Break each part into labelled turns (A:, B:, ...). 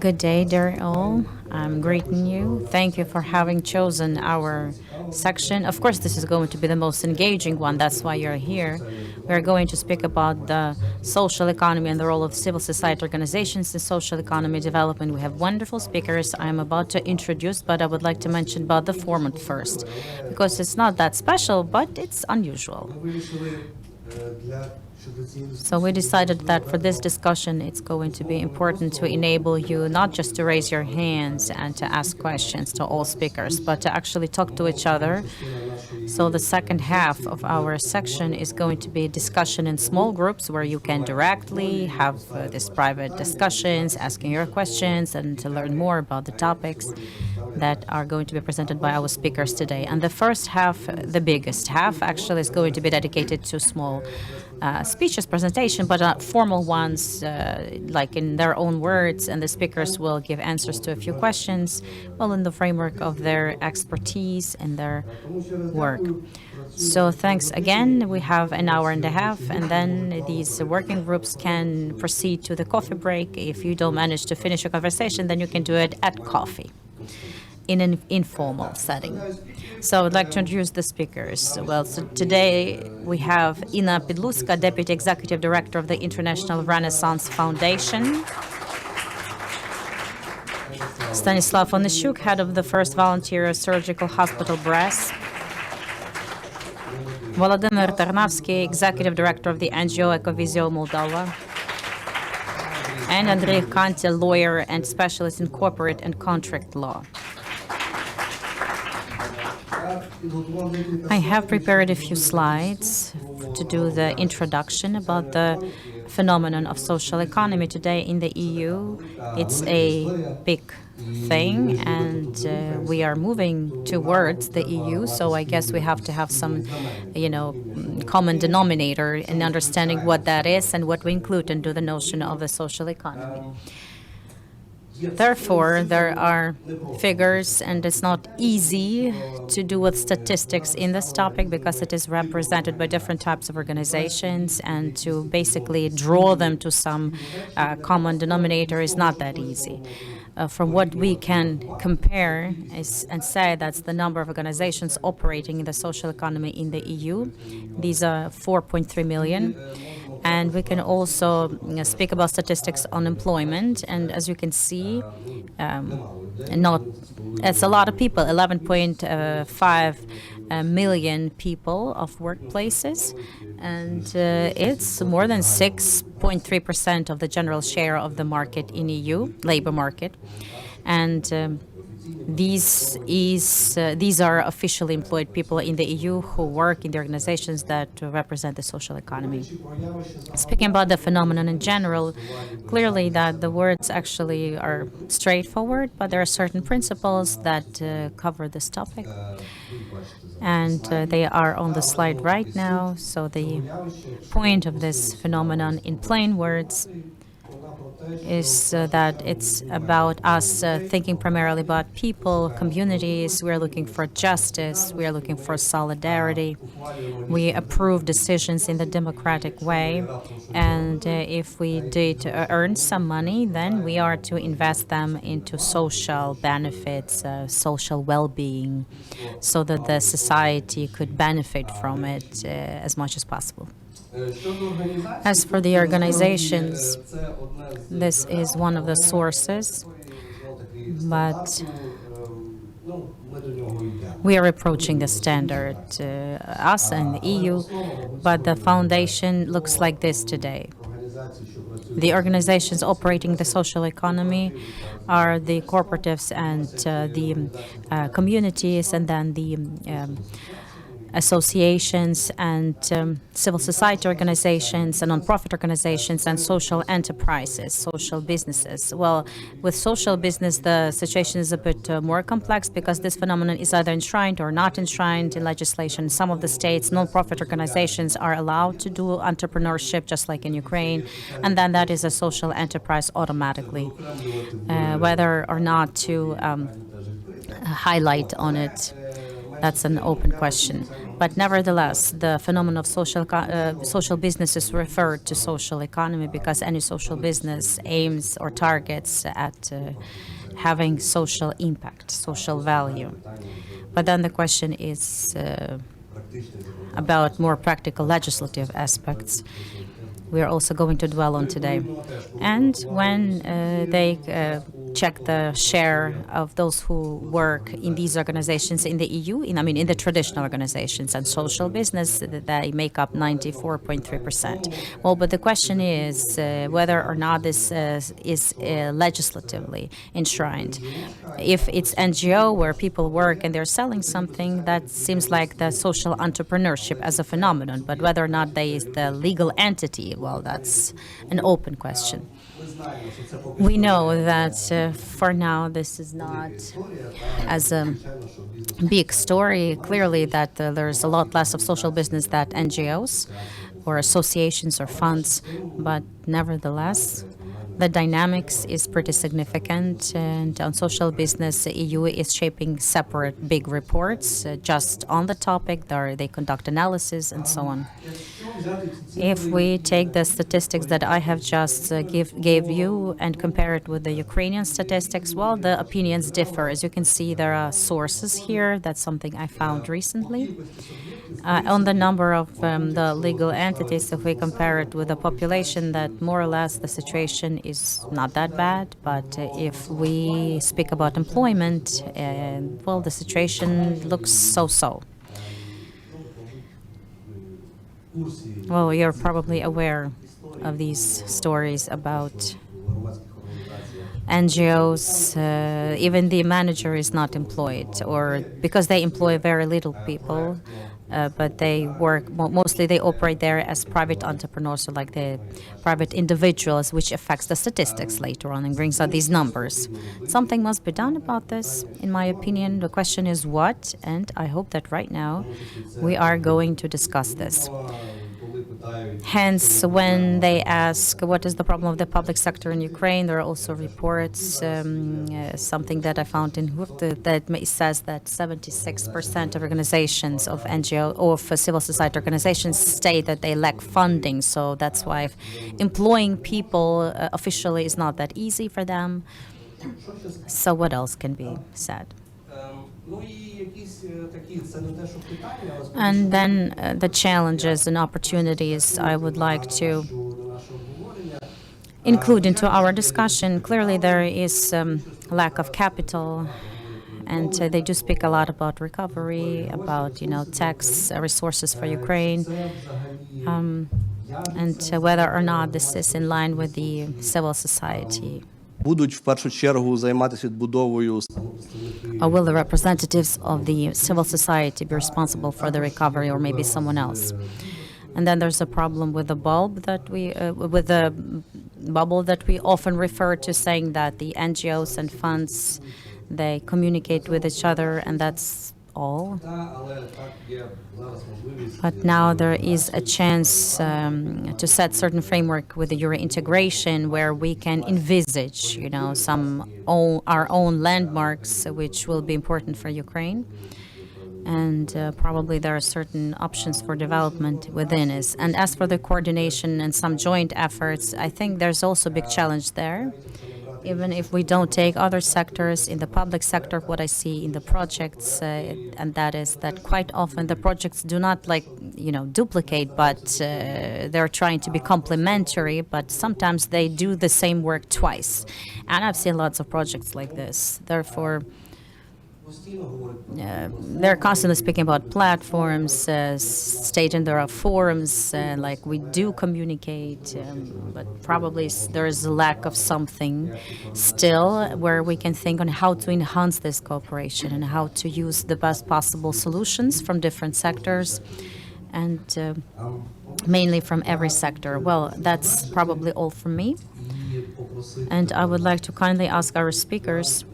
A: Good day, dear all. I'm greeting you. Thank you for having chosen our section. Of course, this is going to be the most engaging one. That's why you're here. We're going to speak about the social economy and the role of civil society organizations in social economy development. We have wonderful speakers I'm about to introduce, but I would like to mention about the format first, because it's not that special, but it's unusual. So we decided that for this discussion, it's going to be important to enable you not just to raise your hands and to ask questions to all speakers, but to actually talk to each other. So the second half of our section is going to be discussion in small groups where you can directly have these private discussions, asking your questions, and to learn more about the topics that are going to be presented by our speakers today. And the first half, the biggest half, actually is going to be dedicated to small speeches, presentation, but formal ones, like in their own words, and the speakers will give answers to a few questions, well, in the framework of their expertise and their work. So thanks again. We have an hour and a half, and then these working groups can proceed to the coffee break. If you don't manage to finish your conversation, then you can do it at coffee in an informal setting. So I'd like to introduce the speakers. Well, so today we have Ina Pidluska, Deputy Executive Director of the International Renaissance Foundation. Stanislav Onyshuk, Head of the First Volunteer Surgical Hospital Brest. Volodymyr Tarnavsky, Executive Director of the NGO Ecovisio Moldova. And Andrei Kante, lawyer and specialist in corporate and contract law. I have prepared a few slides to do the introduction about the phenomenon of social economy today in the EU. It's a big thing, and we are moving towards the EU, so I guess we have to have some, common denominator in understanding what that is and what we include into the notion of the social economy. Therefore, there are figures, and it's not easy to do with statistics in this topic because it is represented by different types of organizations, and to basically draw them to some common denominator is not that easy. From what we can compare and say, that's the number of organizations operating in the social economy in the EU. These are 4.3 million. And we can also speak about statistics on employment. And as you can see, it's a lot of people, 11.5 million people of workplaces. And it's more than 6.3% of the general share of the market in EU, labor market. And these are officially employed people in the EU who work in the organizations that represent the social economy. Speaking about the phenomenon in general, clearly that the words actually are straightforward, but there are certain principles that cover this topic. And they are on the slide right now. So the point of this phenomenon in plain words is that it's about us thinking primarily about people, communities. We're looking for justice. We're looking for solidarity. We approve decisions in the democratic way. And if we did earn some money, then we are to invest them into social benefits, social well-being, so that the society could benefit from it as much as possible. As for the organizations, this is one of the sources, but we are approaching the standard, us and the EU, but the foundation looks like this today. The organizations operating the social economy are the cooperatives and the communities, and then the associations and civil society organizations and nonprofit organizations and social enterprises, social businesses. Well, with social business, the situation is a bit more complex because this phenomenon is either enshrined or not enshrined in legislation. Some of the states, nonprofit organizations are allowed to do entrepreneurship, just like in Ukraine, and then that is a social enterprise automatically. Whether or not to highlight on it, that's an open question. But nevertheless, the phenomenon of social businesses refer to social economy because any social business aims or targets at having social impact, social value. But then the question is about more practical legislative aspects we are also going to dwell on today. And when they check the share of those who work in these organizations in the EU, in the traditional organizations and social business, they make up 94.3%. Well, but the question is whether or not this is legislatively enshrined. If it's NGO where people work and they're selling something, that seems like the social entrepreneurship as a phenomenon. But whether or not they is the legal entity, well, that's an open question. We know that for now this is not as a big story. Clearly that there's a lot less of social business than NGOs or associations or funds, but nevertheless the dynamics is pretty significant, and on social business, the EU is shaping separate big reports just on the topic. They conduct analysis and so on. If we take the statistics that I have just gave you and compare it with the Ukrainian statistics, well, the opinions differ. As you can see, there are sources here. That's something I found recently. On the number of the legal entities, if we compare it with the population, that more or less the situation is not that bad. But if we speak about employment, well, the situation looks so-so. Well, you're probably aware of these stories about NGOs, even the manager is not employed, or because they employ very little people, but they work, mostly they operate there as private entrepreneurs, or like the private individuals, which affects the statistics later on and brings out these numbers. Something must be done about this, in my opinion. The question is what, and I hope that right now we are going to discuss this. Hence, when they ask what is the problem of the public sector in Ukraine, there are also reports, something that I found in Hurte, that says that 76% of organizations, of NGO or for civil society organizations, state that they lack funding. So that's why employing people officially is not that easy for them. So what else can be said? And then the challenges and opportunities I would like to include into our discussion. Clearly there is lack of capital, and they do speak a lot about recovery, about tax resources for Ukraine, and whether or not this is in line with the civil society.
B: Будуть в першу чергу займатися відбудовою.
A: Or will the representatives of the civil society be responsible for the recovery, or maybe someone else? And then there's a problem with the with the bubble that we often refer to, saying that the NGOs and funds, they communicate with each other, and that's all. But now there is a chance to set certain framework with the Euro integration, where we can envisage, our own landmarks, which will be important for Ukraine. And probably there are certain options for development within us. And as for the coordination and some joint efforts, I think there's also a big challenge there. Even if we don't take other sectors, in the public sector, what I see in the projects, and that is that quite often the projects do not duplicate, but they're trying to be complementary, but sometimes they do the same work twice. And I've seen lots of projects like this. Therefore, they're constantly speaking about platforms, stating there are forums, like we do communicate, but probably there is a lack of something still where we can think on how to enhance this cooperation and how to use the best possible solutions from different sectors, and mainly from every sector. Well, that's probably all from me. And I would like to kindly ask our speakers,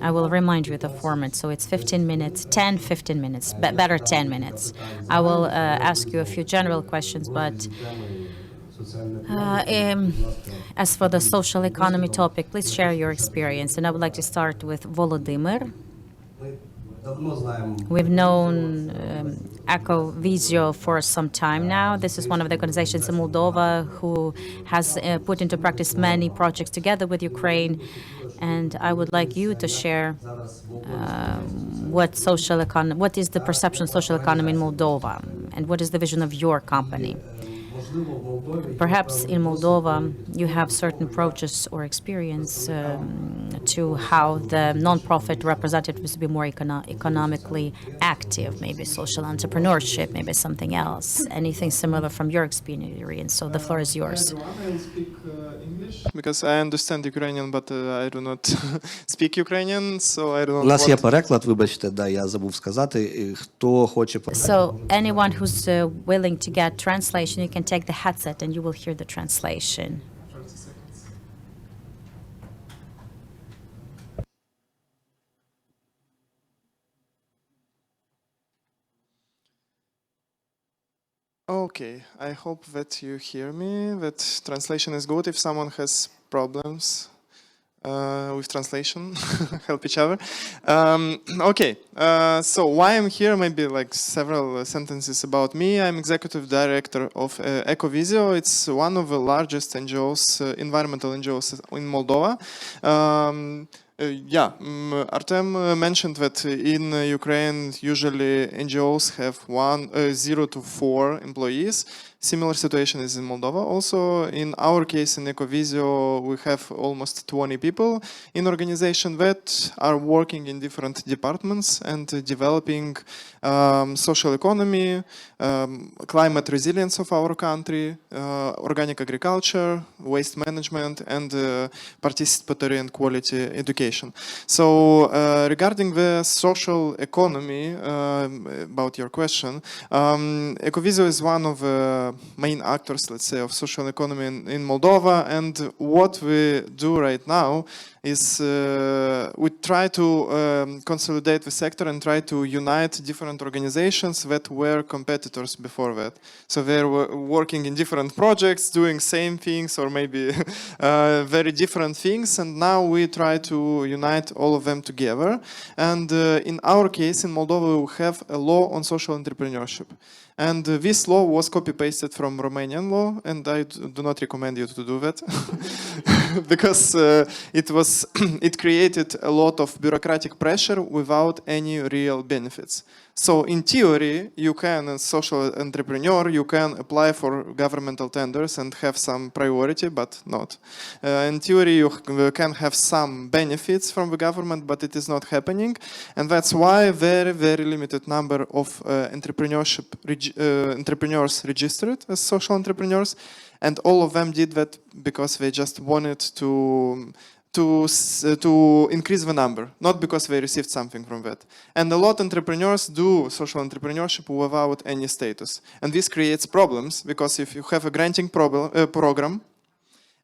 A: I will remind you the format, so it's 15 minutes, 15 minutes, better 10 minutes. I will ask you a few general questions, but as for the social economy topic, please share your experience. And I would like to start with Volodymyr. We've known Ecovisio for some time now. This is one of the organizations in Moldova who has put into practice many projects together with Ukraine. And I would like you to share what is the perception of social economy in Moldova, and what is the vision of your company. Perhaps in Moldova, you have certain approaches or experience to how the non-profit representatives be more economically active, maybe social entrepreneurship, maybe something else. Anything similar from your experience? So the floor is yours.
C: I will speak English because I understand Ukrainian, but I do not speak Ukrainian, so I don't
B: У нас є
C: want...
B: переклад, вибачте, да, я забув сказати. І хто хоче
A: So anyone who's willing to get translation, you can take the headset and you will hear the translation.
C: 30 seconds. Okay, I hope that you hear me, that translation is good. If someone has problems with translation, help each other. Okay, so why I'm here, maybe like several sentences about me. I'm executive director of Ecovisio. It's one of the largest NGOs, environmental NGOs in Moldova. Artem mentioned that in Ukraine, usually NGOs have 0 to 4 employees. Similar situation is in Moldova. Also, in our case, in Ecovisio, we have almost 20 people in organization that are working in different departments and developing social economy, climate resilience of our country, organic agriculture, waste management, and participatory and quality education. So, regarding the social economy, about your question, Ecovisio is one of the main actors, let's say, of social economy in Moldova, and what we do right now is we try to consolidate the sector and try to unite different organizations that were competitors before that. So they were working in different projects, doing same things or maybe very different things, and now we try to unite all of them together. And in our case, in Moldova, we have a law on social entrepreneurship. And this law was copy-pasted from Romanian law, and I do not recommend you to do that because it created a lot of bureaucratic pressure without any real benefits. So in theory, you can, as social entrepreneur, you can apply for governmental tenders and have some priority, but not. In theory, you can have some benefits from the government, but it is not happening. And that's why very, very limited number of entrepreneurs registered as social entrepreneurs. And all of them did that because they just wanted to increase the number, not because they received something from that. And a lot of entrepreneurs do social entrepreneurship without any status. And this creates problems, because if you have a granting program,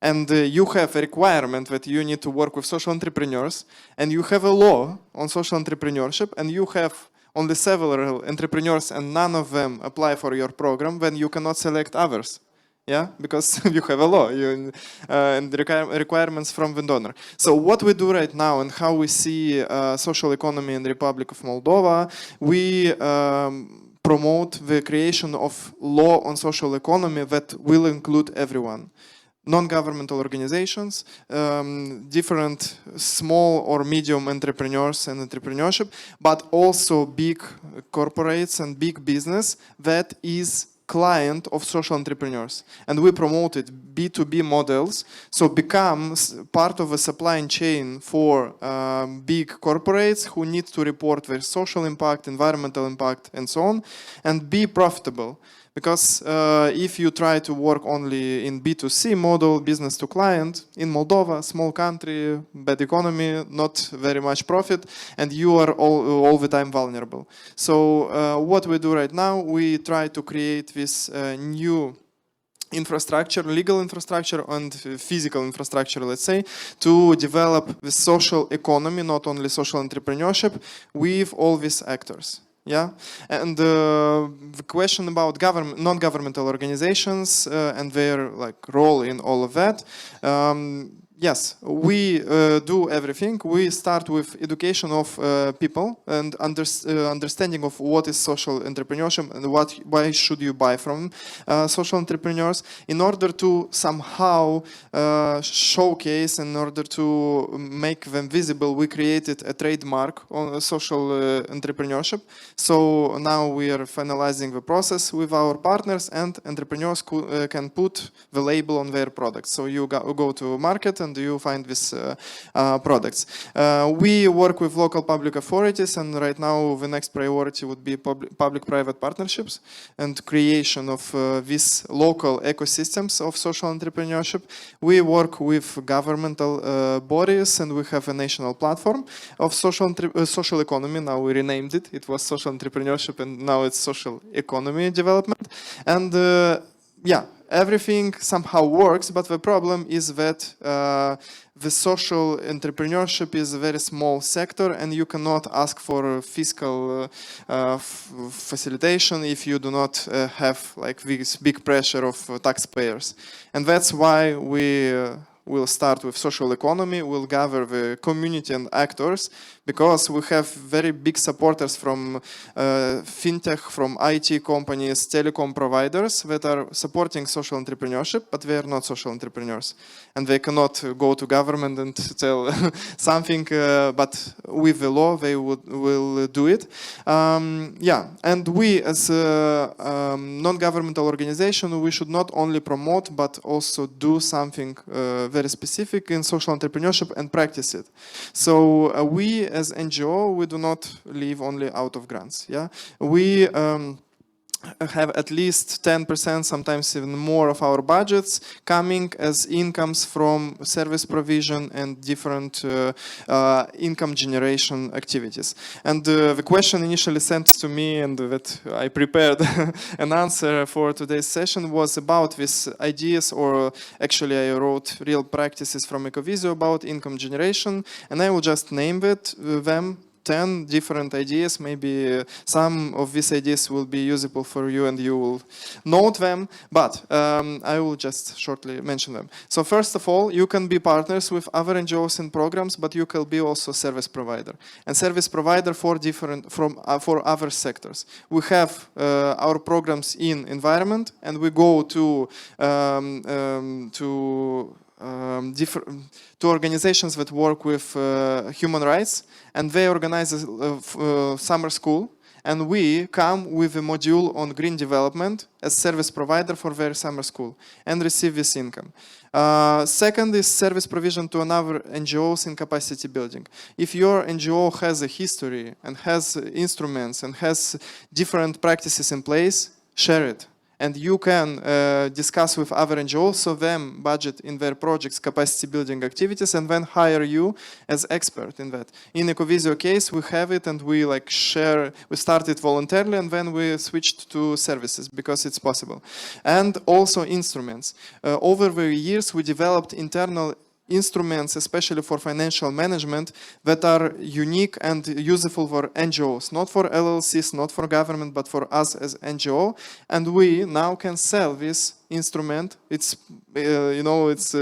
C: and you have a requirement that you need to work with social entrepreneurs, and you have a law on social entrepreneurship, and you have only several entrepreneurs and none of them apply for your program, then you cannot select others. Yeah, because you have a law and requirements from the donor. So what we do right now and how we see social economy in the Republic of Moldova, we promote the creation of law on social economy that will include everyone. Non-governmental organizations, different small or medium entrepreneurs and entrepreneurship, but also big corporates and big business that is client of social entrepreneurs. And we promoted B2B models, so become part of a supply chain for big corporates who need to report their social impact, environmental impact, and so on, and be profitable. Because if you try to work only in B2C model, business to client, in Moldova, small country, bad economy, not very much profit, and you are all the time vulnerable. So what we do right now, we try to create this new infrastructure, legal infrastructure and physical infrastructure, let's say, to develop the social economy, not only social entrepreneurship, with all these actors. Yeah, and the question about non-governmental organizations and their role in all of that. yes, we do everything. We start with education of people and understanding of what is social entrepreneurship and why should you buy from social entrepreneurs, in order to somehow showcase, in order to make them visible. We created a trademark on social entrepreneurship. So now we are finalizing the process with our partners, and entrepreneurs can put the label on their products. So you go to market and you find these products. We work with local public authorities, and right now the next priority would be public-private partnerships and creation of these local ecosystems of social entrepreneurship. We work with governmental bodies, and we have a national platform of social economy. Now we renamed it. It was social entrepreneurship, and now it's social economy development. And yeah, everything somehow works, but the problem is that the social entrepreneurship is a very small sector, and you cannot ask for fiscal facilitation if you do not have like this big pressure of taxpayers. And that's why we will start with social economy. We'll gather the community and actors, because we have very big supporters from fintech, from IT companies, telecom providers that are supporting social entrepreneurship, but they are not social entrepreneurs. And they cannot go to government and tell something, but with the law they will do it. Yeah, and we as a non-governmental organization, we should not only promote, but also do something very specific in social entrepreneurship and practice it. So we as NGO, we do not live only out of grants. Yeah, we have at least 10%, sometimes even more, of our budgets coming as incomes from service provision and different income generation activities. And the question initially sent to me, and that I prepared an answer for today's session, was about these ideas, or actually I wrote real practices from Ecovisio about income generation, and I will just name them 10 different ideas. Maybe some of these ideas will be usable for you and you will note them, but I will just shortly mention them. So first of all, you can be partners with other NGOs and programs, but you can be also service provider, and service provider for for other sectors. We have our programs in environment, and we go to organizations that work with human rights, and they organize a summer school, and we come with a module on green development as service provider for their summer school and receive this income. Second is service provision to another NGOs in capacity building. If your NGO has a history and has instruments and has different practices in place, share it. And you can discuss with other NGOs, so them budget in their projects capacity building activities, and then hire you as expert in that. In Ecovisio case, we have it, and we like share. We started voluntarily, and then we switched to services because it's possible. And also instruments. Over the years, we developed internal instruments, especially for financial management, that are unique and useful for NGOs, not for LLCs, not for government, but for us as NGO. And we now can sell this instrument. It's it's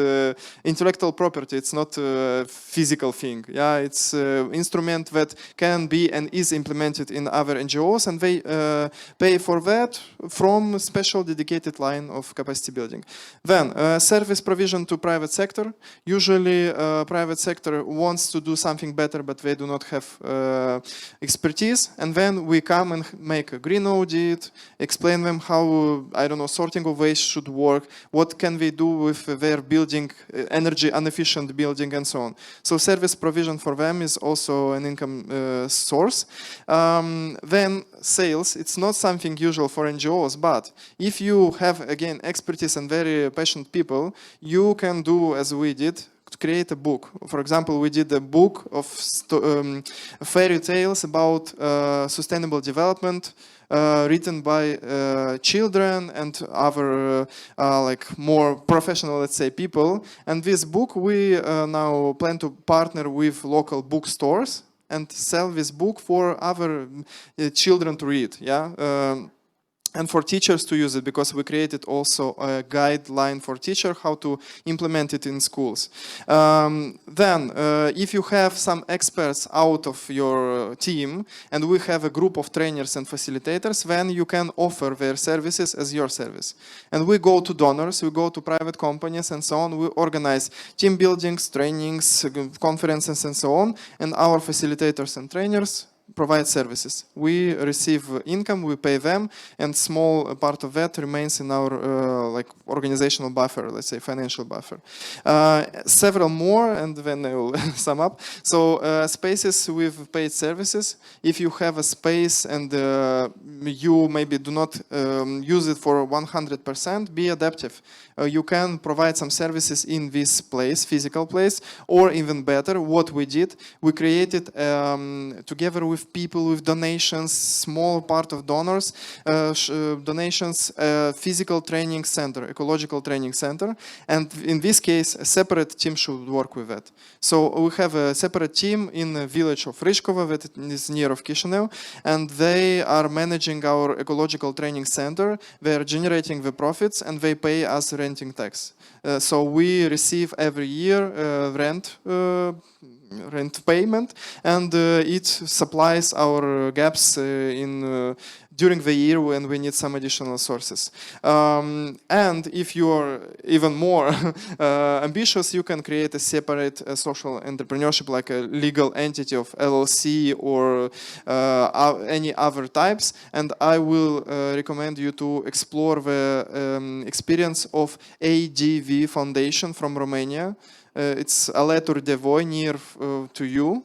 C: intellectual property. It's not a physical thing. Yeah, it's an instrument that can be and is implemented in other NGOs, and they pay for that from a special dedicated line of capacity building. Then service provision to private sector. Usually private sector wants to do something better, but they do not have expertise, and then we come and make a green audit, explain them how, I don't know, sorting of waste should work, what can we do with their building, energy inefficient building, and so on. So service provision for them is also an income source. Then sales, it's not something usual for NGOs, but if you have, again, expertise and very passionate people, you can do as we did, to create a book. For example, we did a book of fairy tales about sustainable development, written by children and other like more professional, let's say, people. And this book we now plan to partner with local bookstores and sell this book for other children to read. Yeah. and for teachers to use it, because we created also a guideline for teacher how to implement it in schools. Then, if you have some experts out of your team, and we have a group of trainers and facilitators, then you can offer their services as your service. And we go to donors, we go to private companies and so on, we organize team buildings, trainings, conferences and so on, and our facilitators and trainers provide services. We receive income, we pay them, and small part of that remains in our like organizational buffer, let's say financial buffer. Several more, and then I will sum up. So spaces with paid services. If you have a space and you maybe do not use it for 100%, be adaptive. You can provide some services in this place, physical place, or even better, what we did, we created together with people with donations, small part of donors, donations, physical training center, ecological training center, and in this case, a separate team should work with that. So we have a separate team in the village of Ryshkovo that is near of Chisinau, and they are managing our ecological training center. They are generating the profits, and they pay us renting tax. So we receive every year rent payment, and it supplies our gaps during the year when we need some additional sources. And if you are even more ambitious, you can create a separate social entrepreneurship, like a legal entity of LLC or any other types. And I will recommend you to explore the experience of ADV Foundation from Romania. It's Alături de Voi, near to you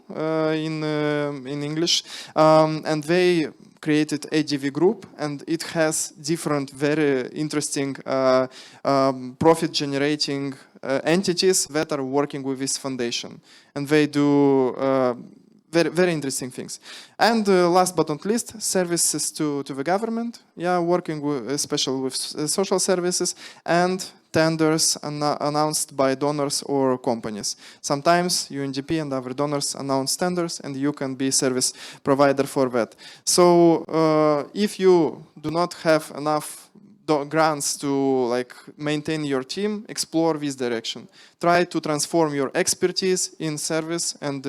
C: in English, and they created ADV group, and it has different very interesting profit generating entities that are working with this foundation, and they do very interesting things. And last but not least, services to the government, working with, especially with social services, and tenders announced by donors or companies. Sometimes UNDP and other donors announce tenders, and you can be service provider for that. So if you do not have enough grants to like maintain your team, explore this direction. Try to transform your expertise in service, and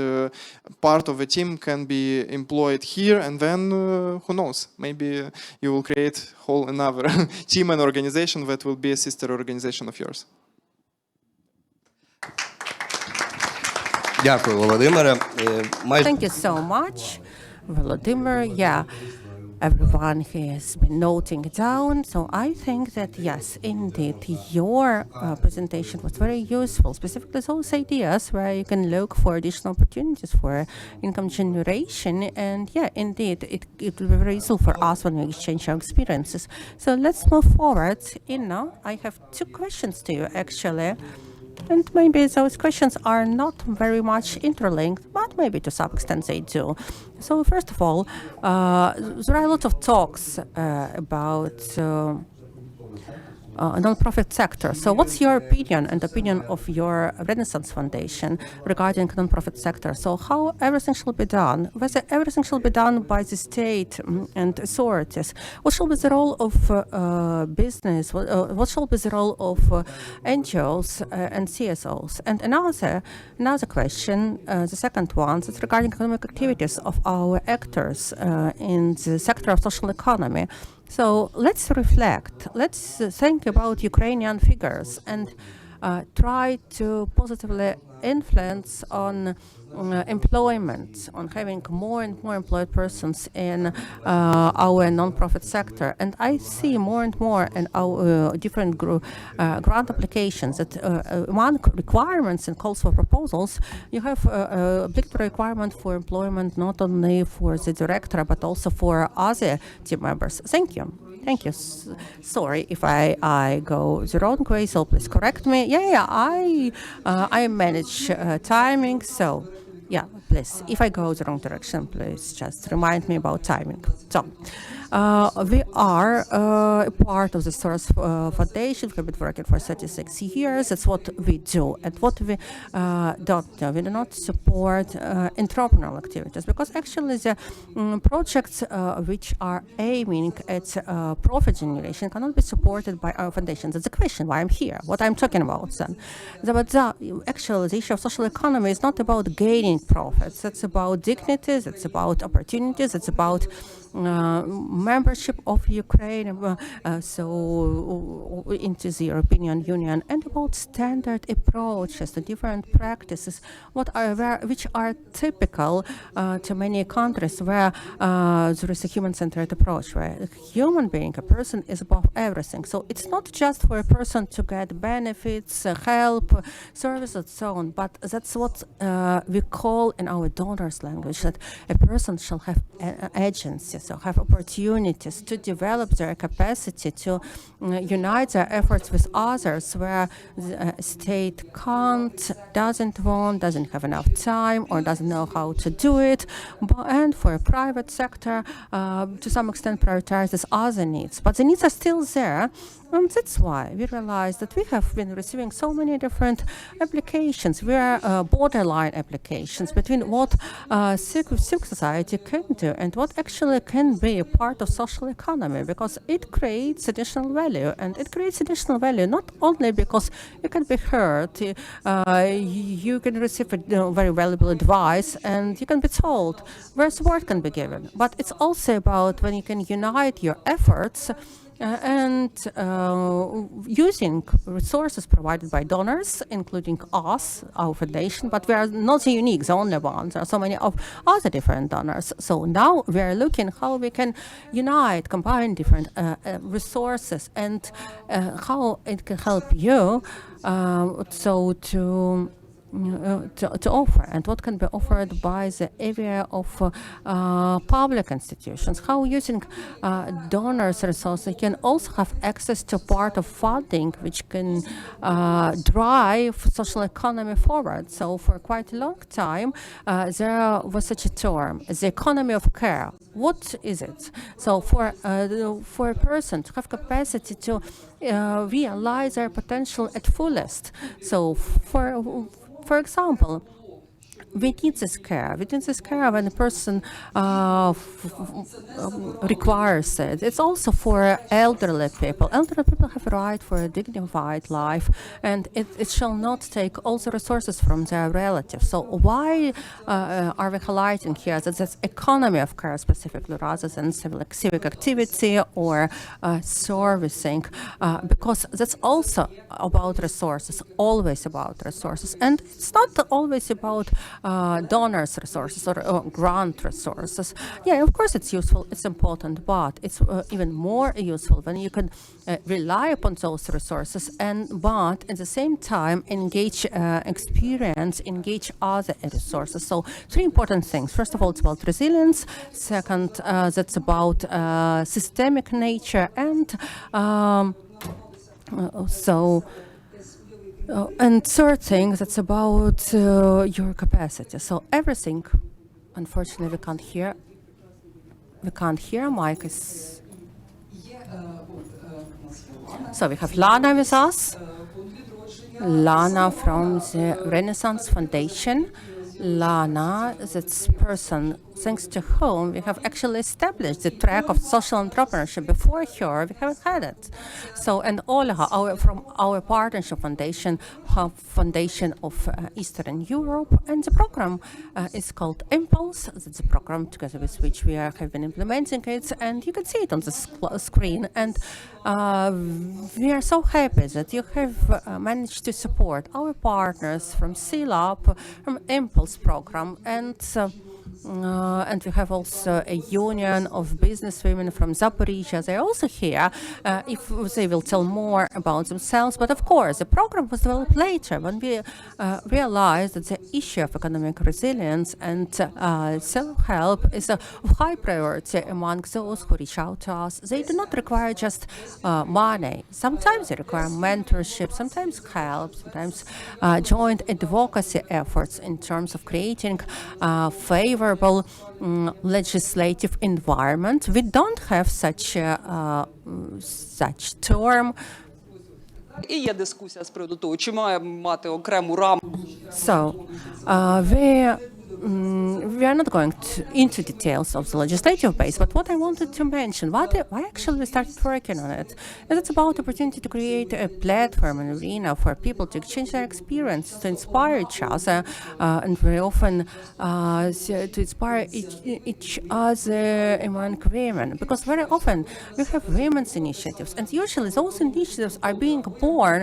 C: part of the team can be employed here, and then who knows, maybe you will create whole another team and organization that will be a sister organization of yours.
B: Дякую, Володимире.
D: Thank you so much, Volodymyr. Yeah, everyone has been noting it down. So I think that, yes, indeed, your presentation was very useful, specifically those ideas where you can look for additional opportunities for income generation. And yeah, indeed, it will be very useful for us when we exchange our experiences. So let's move forward. Inna, I have two questions to you, actually. And maybe those questions are not very much interlinked, but maybe to some extent they do. So first of all, there are a lot of talks about non-profit sector. So what's your opinion and opinion of your Renaissance Foundation regarding non-profit sector? So how everything shall be done? Whether everything shall be done by the state and authorities? What shall be the role of business? What shall be the role of NGOs and CSOs? And another question, the second one, is regarding economic activities of our actors in the sector of social economy. So let's reflect, let's think about Ukrainian figures and try to positively influence on employment, on having more and more employed persons in our non-profit sector. And I see more and more in our different grant applications that among requirements and calls for proposals, you have obligatory requirement for employment not only for the director, but also for other team members. Thank you. Thank you. Sorry if I go the wrong way, so please correct me. Yeah, I manage timing, so yeah, please, if I go the wrong direction, please just remind me about timing. So, We are a part of the Soros Foundation. We've been working for 36 years. That's what we do. And what we don't do, we do not support entrepreneurial activities, because actually the projects which are aiming at profit generation cannot be supported by our foundations. That's the question why I'm here, what I'm talking about then. Actually, the issue of social economy is not about gaining profits. It's about dignities, it's about opportunities, it's about membership of Ukraine into the European Union, and about standard approaches to different practices which are typical to many countries where there is a human-centered approach, where a human being, a person, is above everything. So it's not just for a person to get benefits, help, service, and so on, but that's what we call in our donors' language, that a person shall have agency, so have opportunities to develop their capacity to unite their efforts with others, where the state can't, doesn't want, doesn't have enough time, or doesn't know how to do it, and for a private sector, to some extent prioritizes other needs. But the needs are still there, and that's why we realized that we have been receiving so many different applications. We are borderline applications between what civic society can do and what actually can be a part of social economy, because it creates additional value. And it creates additional value not only because you can be heard, you can receive very valuable advice, and you can be told where support can be given, but it's also about when you can unite your efforts and using resources provided by donors, including us, our foundation, but we are not the unique, the only ones. There are so many of other different donors. So now we are looking how we can unite, combine different resources, and how it can help you to offer, and what can be offered by the area of public institutions. How using donors' resources can also have access to part of funding which can drive social economy forward. So for quite a long time, there was such a term, the economy of care. What is it? So for a person to have capacity to realize their potential at fullest. So for example, we need this care. We need this care when a person requires it. It's also for elderly people. Elderly people have a right for a dignified life, and it shall not take all the resources from their relatives. So why are we highlighting here that that's economy of care specifically, rather than civic activity or servicing? Because that's also about resources, always about resources. And it's not always about donors' resources or grant resources. Yeah, of course it's useful, it's important, but it's even more useful when you can rely upon those resources, but at the same time engage experience, engage other resources. So three important things. First of all, it's about resilience. Second, that's about systemic nature, and and third thing, that's about your capacity. So everything, unfortunately, we can't hear. We can't hear. Mike is. So we have Lana with us. Lana from the Renaissance Foundation. Lana, that's person thanks to whom we have actually established the track of social entrepreneurship. Before her, we haven't had it. So, and Olga, from our partnership foundation, Foundation of Eastern Europe, and the program is called Impulse. That's a program together with which we have been implementing it, and you can see it on the screen. And we are so happy that you have managed to support our partners from CELAP, from Impulse program, and we have also a union of businesswomen from Zaporizhia. They're also here. If they will tell more about themselves. But of course, the program was developed later when we realized that the issue of economic resilience and self-help is of high priority among those who reach out to us. They do not require just money. Sometimes they require mentorship, sometimes help, sometimes joint advocacy efforts in terms of creating favorable favorable legislative environment. We don't have such term.
E: І є дискусія з приводу того, чи має мати окрему рамку.
D: So we are not going into details of the legislative base, but what I wanted to mention, why actually we started working on it, is it's about opportunity to create a platform, an arena for people to exchange their experience, to inspire each other, and very often to inspire each other among women, because very often we have women's initiatives, and usually those initiatives are being born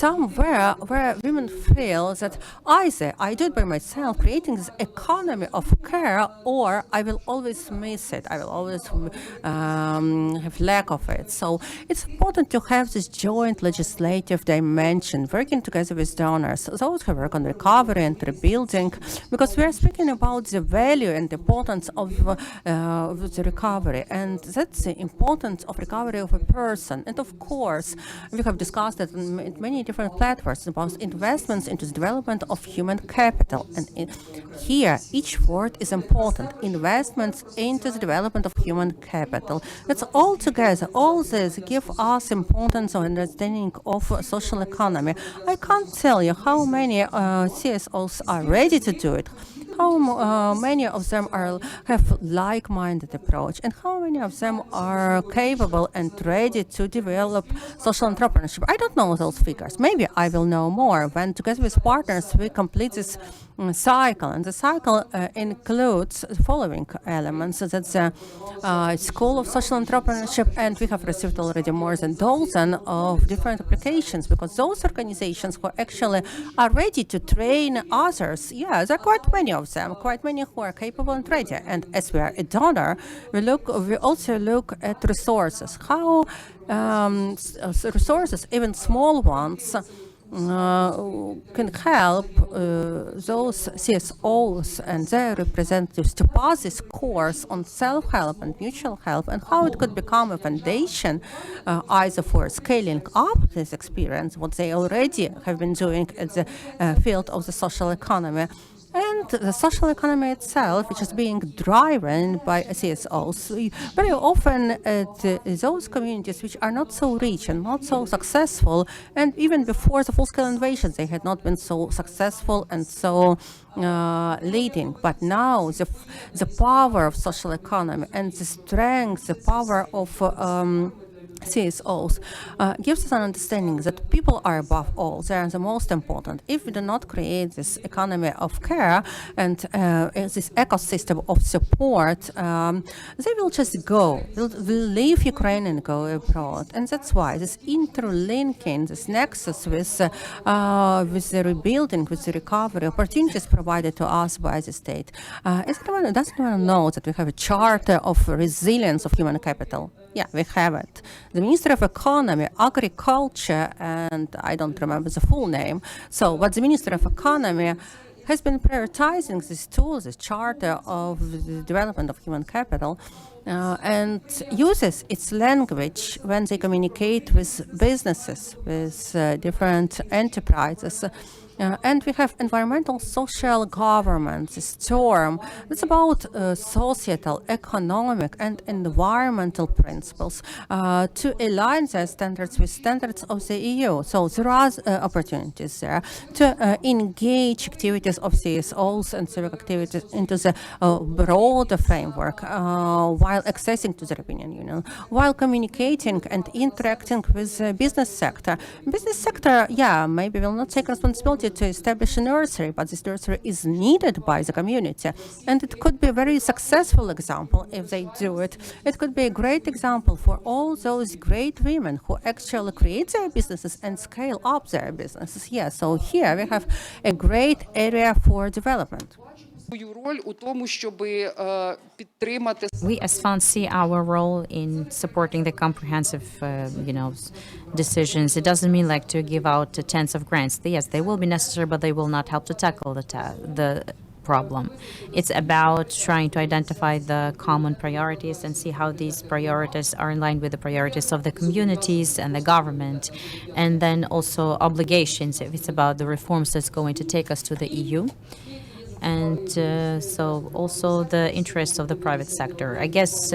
D: somewhere where women feel that either I do it by myself, creating this economy of care, or I will always miss it. I will always have lack of it. So it's important to have this joint legislative dimension, working together with donors, those who work on recovery and rebuilding, because we are speaking about the value and the importance of the recovery, and that's the importance of recovery of a person. And of course, we have discussed it in many different platforms about investments into the development of human capital. And here, each word is important. Investments into the development of human capital. That's all together. All this give us importance of understanding of social economy. I can't tell you how many CSOs are ready to do it, how many of them have like-minded approach, and how many of them are capable and ready to develop social entrepreneurship. I don't know those figures. Maybe I will know more when, together with partners, we complete this cycle. And the cycle includes the following elements. That's the School of Social Entrepreneurship, and we have received already more than a dozen of different applications, because those organizations who actually are ready to train others, yeah, there are quite many of them, quite many who are capable and ready. And as we are a donor, we also look at resources, how resources, even small ones, can help those CSOs and their representatives to pass this course on self-help and mutual help, and how it could become a foundation either for scaling up this experience, what they already have been doing at the field of the social economy, and the social economy itself, which is being driven by CSOs. Very often those communities which are not so rich and not so successful, and even before the full-scale invasion, they had not been so successful and so leading. But now the power of social economy and the strength, the power of CSOs gives us an understanding that people are above all. They are the most important. If we do not create this economy of care and this ecosystem of support, they will just go, will leave Ukraine and go abroad. And that's why this interlinking, this nexus with the rebuilding, with the recovery, opportunities provided to us by the state. Doesn't anyone know that we have a charter of resilience of human capital? Yeah, we have it. The Ministry of Economy, Agriculture, and I don't remember the full name. But the Ministry of Economy has been prioritizing this tool, this charter of the development of human capital, and uses its language when they communicate with businesses, with different enterprises. And we have environmental social governance, this term. It's about societal, economic, and environmental principles to align their standards with standards of the EU. So there are opportunities there to engage activities of CSOs and civic activities into the broader framework while accessing to the European Union, while communicating and interacting with the business sector. Business sector, yeah, maybe will not take responsibility to establish a nursery, but this nursery is needed by the community, and it could be a very successful example if they do it. It could be a great example for all those great women who actually create their businesses and scale up their businesses. Yeah, so here we have a great area for development.
E: Свою роль у тому, щоб підтримати
A: We as funds see our role in supporting the comprehensive, decisions. It doesn't mean like to give out tens of grants. Yes, they will be necessary, but they will not help to tackle the problem. It's about trying to identify the common priorities and see how these priorities are in line with the priorities of the communities and the government, and then also obligations if it's about the reforms that's going to take us to the EU. and so also the interests of the private sector. I guess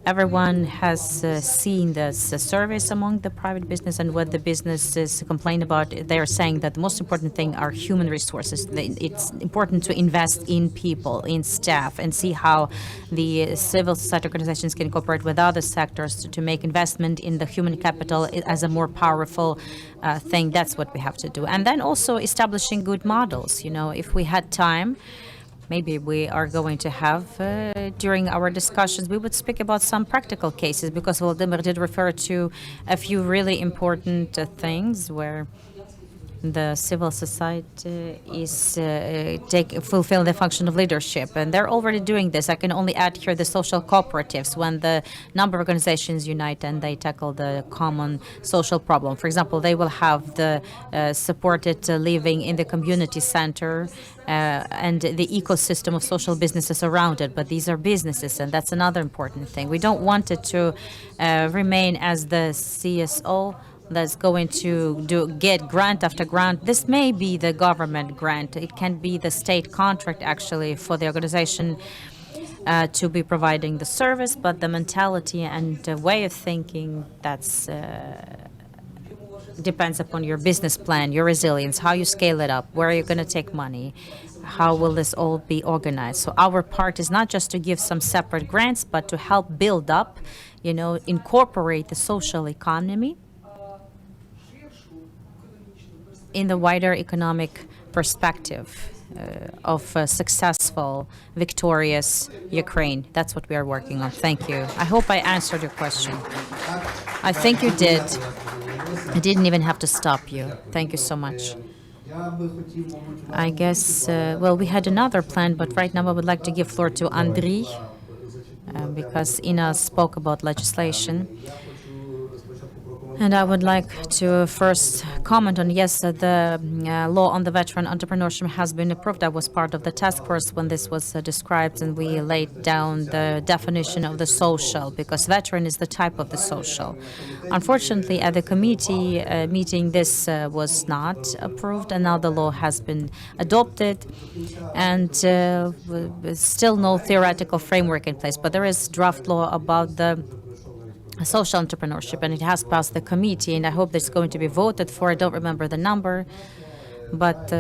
A: everyone has seen this surveys among the private business, and what the businesses complain about. They are saying that the most important thing are human resources. It's important to invest in people, in staff, and see how the civil society organizations can cooperate with other sectors to make investment in the human capital as a more powerful thing. That's what we have to do. And then also establishing good models. You know, if we had time, maybe we are going to have during our discussions, we would speak about some practical cases, because Volodymyr did refer to a few really important things where the civil society is fulfill the function of leadership, and they're already doing this. I can only add here the social cooperatives, when the number of organizations unite and they tackle the common social problem. For example, they will have the supported living in the community center and the ecosystem of social businesses around it. But these are businesses, and that's another important thing. We don't want it to remain as the CSO that's going to get grant after grant. This may be the government grant. It can be the state contract, actually, for the organization to be providing the service, but the mentality and the way of thinking, that's depends upon your business plan, your resilience, how you scale it up, where are you going to take money, how will this all be organized. So our part is not just to give some separate grants, but to help build up, you know, incorporate the social economy in the wider economic perspective of a successful, victorious Ukraine. That's what we are working on. Thank you. I hope I answered your question. I think you did. I didn't even have to stop you. Thank you so much. I guess, well, we had another plan, but right now I would like to give floor to Andriy, because Ina spoke about legislation. And I would like to first comment on, yes, the law on the veteran entrepreneurship has been approved. I was part of the task force when this was described, and we laid down the definition of the social, because veteran is the type of the social. Unfortunately, at the committee meeting, this was not approved, and now the law has been adopted, and still no theoretical framework in place. But there is draft law about the social entrepreneurship, and it has passed the committee, and I hope that's going to be voted for. I don't remember the number, but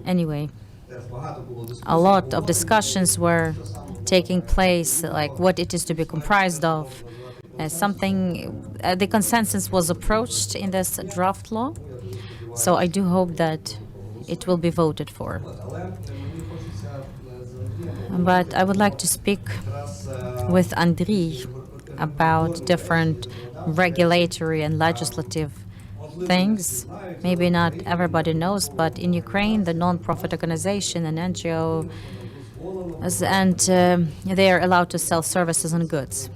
A: anyway, a lot of discussions were taking place, like what it is to be comprised of. The consensus was approached in this draft law, so I do hope that it will be voted for. But I would like to speak with Andriy about different regulatory and legislative things. Maybe not everybody knows, but in Ukraine, the non-profit organization and NGO, and they are allowed to sell services and goods.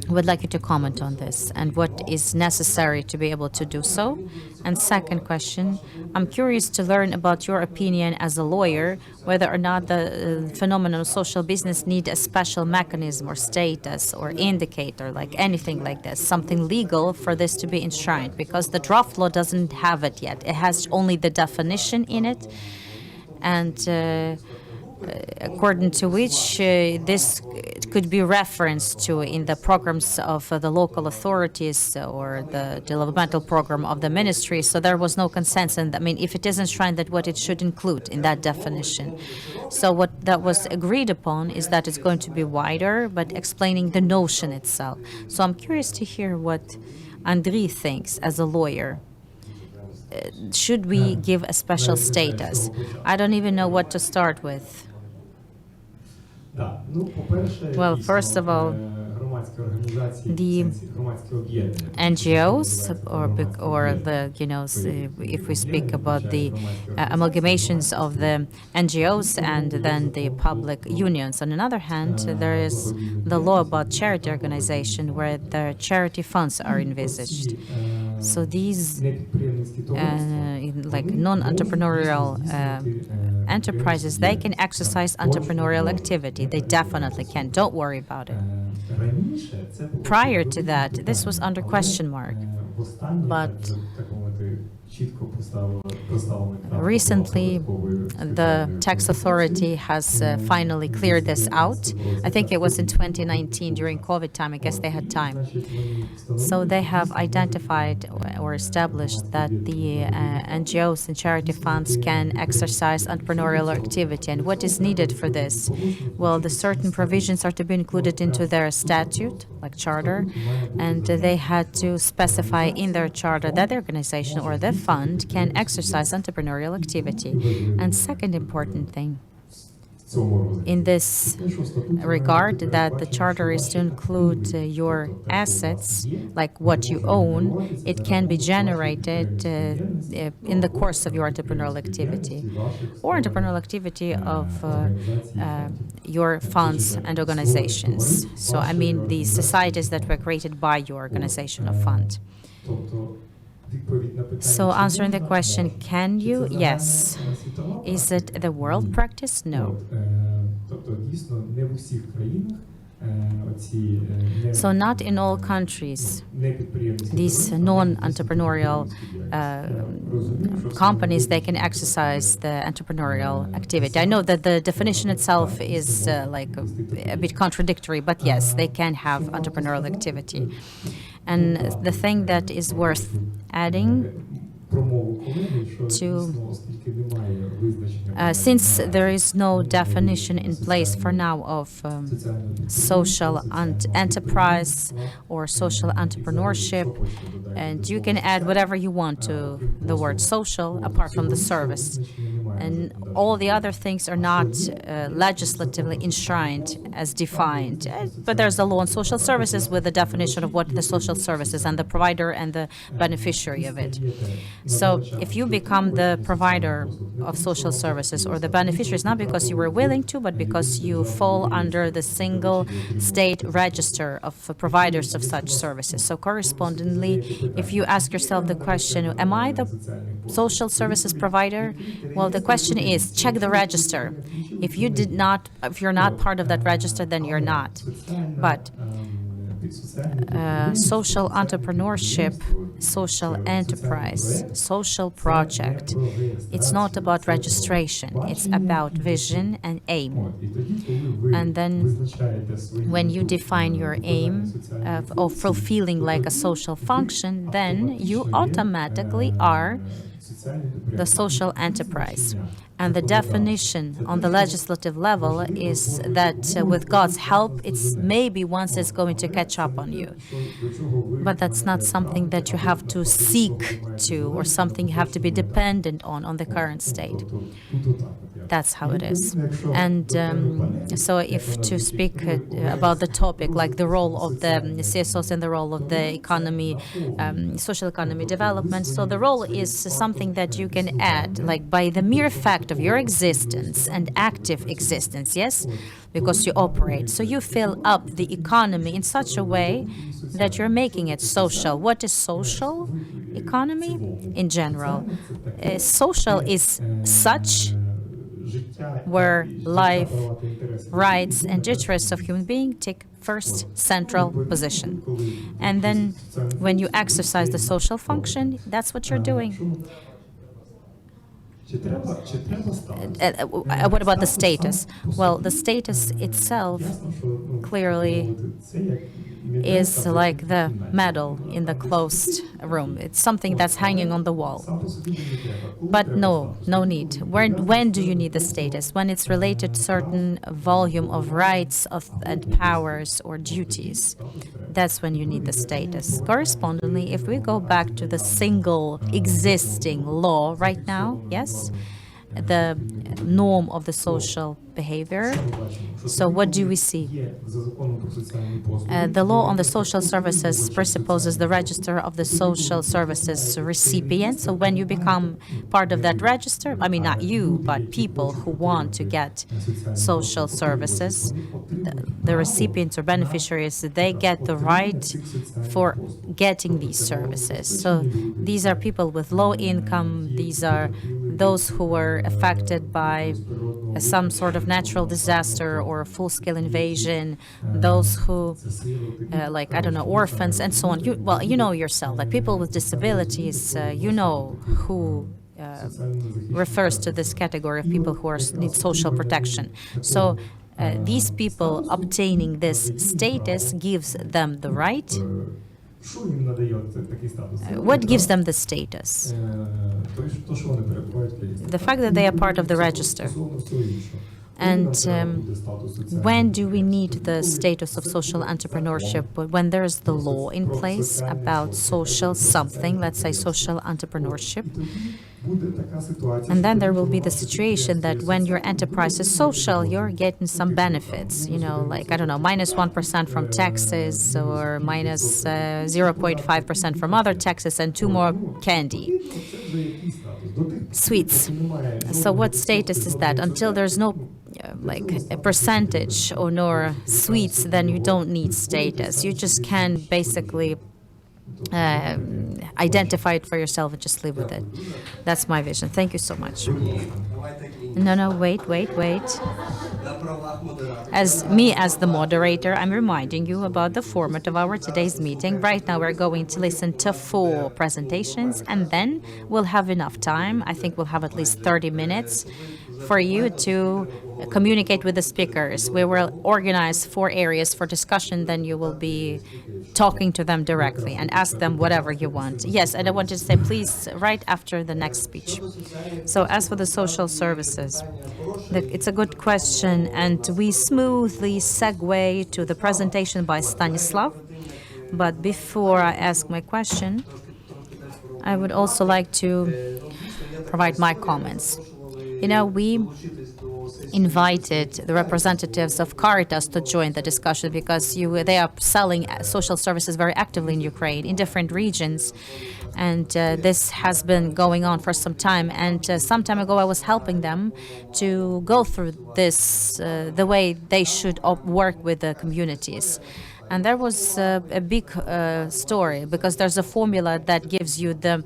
A: I would like you to comment on this and what is necessary to be able to do so. And second question, I'm curious to learn about your opinion as a lawyer, whether or not the phenomenon of social business need a special mechanism or status or indicator, like anything like this, something legal for this to be enshrined, because the draft law doesn't have it yet. It has only the definition in it, and according to which this could be referenced to in the programs of the local authorities or the developmental program of the ministry. So there was no consensus. And I mean, if it is enshrined, that what it should include in that definition. So what that was agreed upon is that it's going to be wider, but explaining the notion itself. So I'm curious to hear what Andriy thinks as a lawyer. Should we give a special status? I don't even know what to start with. Well, first of all, the NGOs, or the, you know, if we speak about the amalgamations of the NGOs and then the public unions. On the other hand, there is the law about charity organization, where the charity funds are envisaged. So these like non-entrepreneurial enterprises, they can exercise entrepreneurial activity. They definitely can. Don't worry about it. Prior to that, this was under question mark. But recently, the tax authority has finally cleared this out. I think it was in 2019 during COVID time. I guess they had time. So they have identified or established that the NGOs and charity funds can exercise entrepreneurial activity. And what is needed for this? Well, the certain provisions are to be included into their statute, like charter, and they had to specify in their charter that the organization or the fund can exercise entrepreneurial activity. And second important thing in this regard, that the charter is to include your assets, like what you own. It can be generated in the course of your entrepreneurial activity or entrepreneurial activity of your funds and organizations. So I mean the societies that were created by your organization or fund. So answering the question, can you? Yes. Is it the world practice? No. So not in all countries, these non-entrepreneurial companies, they can exercise the entrepreneurial activity. I know that the definition itself is like a bit contradictory, but yes, they can have entrepreneurial activity. And the thing that is worth adding to, since there is no definition in place for now of social enterprise or social entrepreneurship, and you can add whatever you want to the word social apart from the service. And all the other things are not legislatively enshrined as defined. But there's a law on social services with the definition of what the social service is and the provider and the beneficiary of it. So if you become the provider of social services or the beneficiary, it's not because you were willing to, but because you fall under the single state register of providers of such services. So correspondingly, if you ask yourself the question, am I the social services provider? Well, the question is, check the register. If you're not part of that register, then you're not. But social entrepreneurship, social enterprise, social project, it's not about registration, it's about vision and aim. And then when you define your aim of fulfilling like a social function, then you automatically are the social enterprise. And the definition on the legislative level is that with God's help, it's maybe once it's going to catch up on you. But that's not something that you have to seek to or something you have to be dependent on the current state. That's how it is. And so if to speak about the topic, like the role of the CSOs and the role of the economy, social economy development, so the role is something that you can add, like by the mere fact of your existence and active existence, yes? Because you operate. So you fill up the economy in such a way that you're making it social. What is social economy in general? Social is such where life, rights, and interests of human beings take first central position. And then when you exercise the social function, that's what you're doing. What about the status? Well, the status itself clearly is like the medal in the closed room. It's something that's hanging on the wall. But no need. When do you need the status? When it's related to certain volume of rights and powers or duties. That's when you need the status. Correspondingly, if we go back to the single existing law right now, yes, the norm of the social behavior. So what do we see? The law on the social services presupposes the register of the social services recipient. So when you become part of that register, I mean, not you, but people who want to get social services, the recipients or beneficiaries, they get the right for getting these services. So these are people with low income, these are those who were affected by some sort of natural disaster or a full-scale invasion, those who, like, I don't know, orphans and so on. You know yourself, like people with disabilities, you know who refers to this category of people who need social protection. So these people obtaining this status gives them the right.
F: Що їм надає такий статус?
A: What gives them the status?
F: То, що вони перебувають в реєстрі.
A: The fact that they are part of the register.
F: Стосовно всього іншого.
A: And
F: Буде статус соціального.
A: when do we need the status of social entrepreneurship? When there's the law in place about social something, let's say social entrepreneurship.
F: Буде така ситуація,
A: And
F: що
A: then there
F: тоді
A: will be the
F: формується
A: situation that when your enterprise is social, you're getting some benefits, you know, like, I don't know, minus 1% from taxes or minus 0.5% from other taxes and 2 more candy,
F: це вже якийсь статус. До тих пір,
A: sweets.
F: поки немає
A: So what status is that? Until there's no like a percentage or no sweets, then you don't need status. You just can basically identify it for yourself and just live with it. That's my vision. Thank you so much. No, wait. As the moderator, I'm reminding you about the format of our today's meeting. Right now, we're going to listen to 4 presentations, and then we'll have enough time. I think we'll have at least 30 minutes for you to communicate with the speakers. We will organize 4 areas for discussion, then you will be talking to them directly and ask them whatever you want. Yes, and I wanted to say, please, right after the next speech. So as for the social services, it's a good question, and we smoothly segue to the presentation by Stanislav. But before I ask my question, I would also like to provide my comments. You know, we invited the representatives of Caritas to join the discussion because they are selling social services very actively in Ukraine in different regions. And this has been going on for some time. And some time ago, I was helping them to go through this, the way they should work with the communities. And there was a big story because there's a formula that gives you the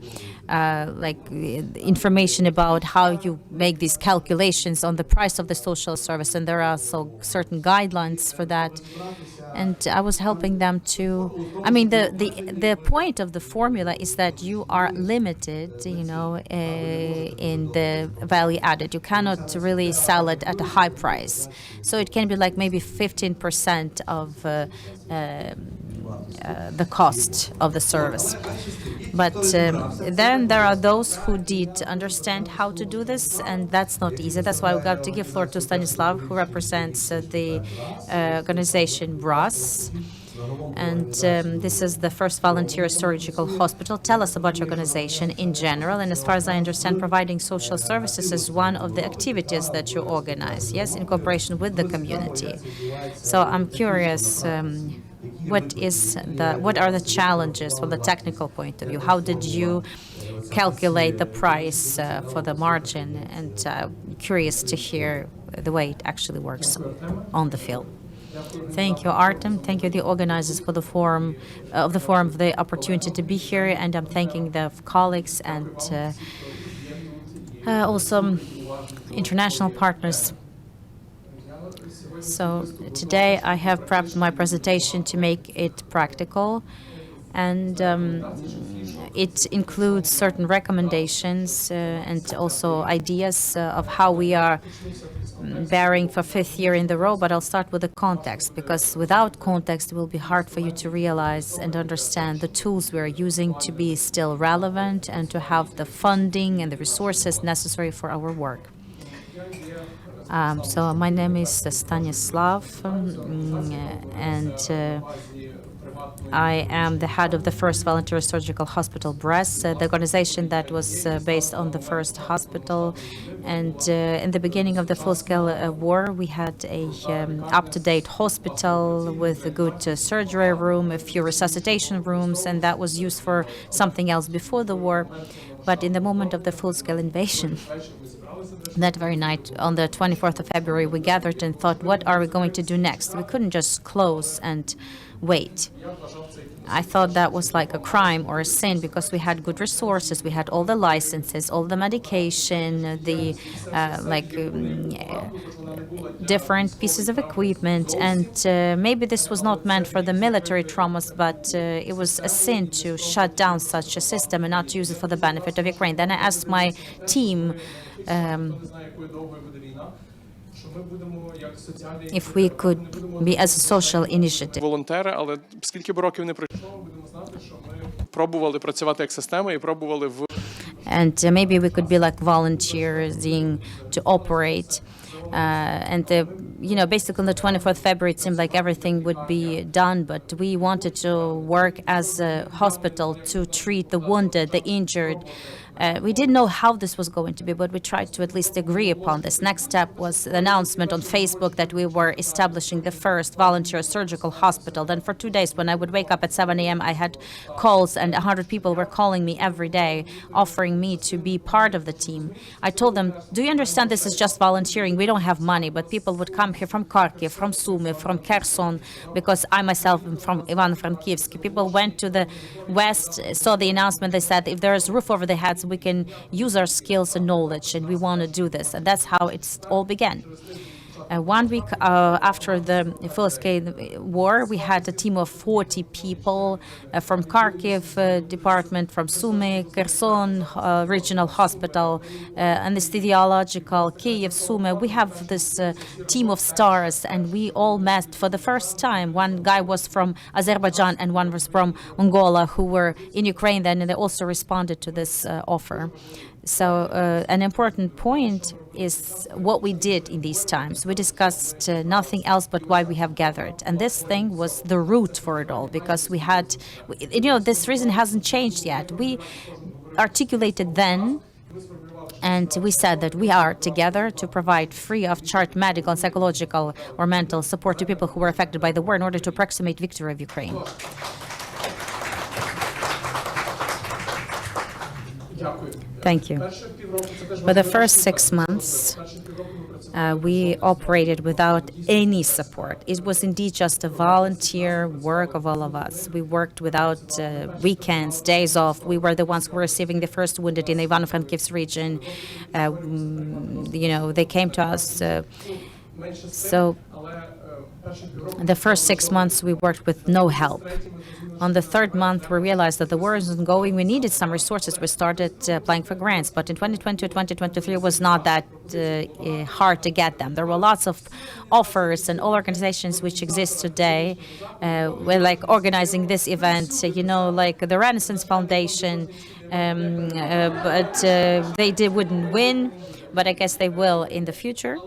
A: information about how you make these calculations on the price of the social service, and there are also certain guidelines for that. And I was helping them to. I mean, the point of the formula is that you are limited, you know, in the value added. You cannot really sell it at a high price, so it can be like maybe 15% of the cost of the service. But then there are those who did understand how to do this, and that's not easy. That's why we got to give floor to Stanislav, who represents the organization ROS. And this is the first volunteer surgical hospital. Tell us about your organization in general. And as far as I understand, providing social services is one of the activities that you organize, yes, in cooperation with the community. So I'm curious, what are the challenges from the technical point of view? How did you calculate the price for the margin? And curious to hear the way it actually works on the field. Thank you, Artem. Thank you, the organizers, for the forum, for the opportunity to be here, and I'm thanking the colleagues and also international partners. So today I have prepped my presentation to make it practical, and it includes certain recommendations and also ideas of how we are bearing for 5th year in the row, but I'll start with the context, because without context it will be hard for you to realize and understand the tools we are using to be still relevant and to have the funding and the resources necessary for our work. So my name is Stanislav, and I am the head of the first volunteer surgical hospital, Brest, the organization that was based on the first hospital. And in the beginning of the full-scale war, we had a up-to-date hospital with a good surgery room, a few resuscitation rooms, and that was used for something else before the war. But in the moment of the full-scale invasion, that very night, on the 24th of February, we gathered and thought, what are we going to do next? We couldn't just close and wait. I thought that was like a crime or a sin because we had good resources, we had all the licenses, all the medication, the different pieces of equipment, and maybe this was not meant for the military traumas, but it was a sin to shut down such a system and not use it for the benefit of Ukraine. Then I asked my team if we could be as a social initiative.
G: Волонтери, але скільки б років не пройшло, будемо знати, що ми пробували працювати як система і пробували в
A: And maybe we could be like volunteering to operate. Basically on the 24th February, it seemed like everything would be done, but we wanted to work as a hospital to treat the wounded, the injured. We didn't know how this was going to be, but we tried to at least agree upon this. Next step was the announcement on Facebook that we were establishing the first volunteer surgical hospital. Then for 2 days, when I would wake up at 7 a.m., I had calls, and 100 people were calling me every day, offering me to be part of the team. I told them, do you understand this is just volunteering? We don't have money, but people would come here from Kharkiv, from Sumy, from Kherson, because I myself am from Ivano-Frankivsk. People went to the west, saw the announcement, they said, if there is a roof over their heads, we can use our skills and knowledge, and we want to do this. And that's how it all began. 1 week after the full-scale war, we had a team of 40 people from Kharkiv department, from Sumy, Kherson regional hospital, anesthesiological, Kyiv, Sumy. We have this team of stars, and we all met for the first time. One guy was from Azerbaijan and one was from Angola, who were in Ukraine then, and they also responded to this offer. So an important point is what we did in these times. We discussed nothing else but why we have gathered. And this thing was the root for it all, because we had, this reason hasn't changed yet. We articulated then, and we said that we are together to provide free of charge medical, psychological, or mental support to people who were affected by the war in order to approximate victory of Ukraine. Thank you. For the first 6 months, we operated without any support. It was indeed just a volunteer work of all of us. We worked without weekends, days off. We were the ones who were receiving the first wounded in the Ivano-Frankivsk region. They came to us. So the first 6 months, we worked with no help. On the third month, we realized that the war isn't going. We needed some resources. We started applying for grants. But in 2020 2023, it was not that hard to get them. There were lots of offers, and all organizations which exist today were like organizing this event, like the Renaissance Foundation. But they wouldn't win. But I guess they will in the future.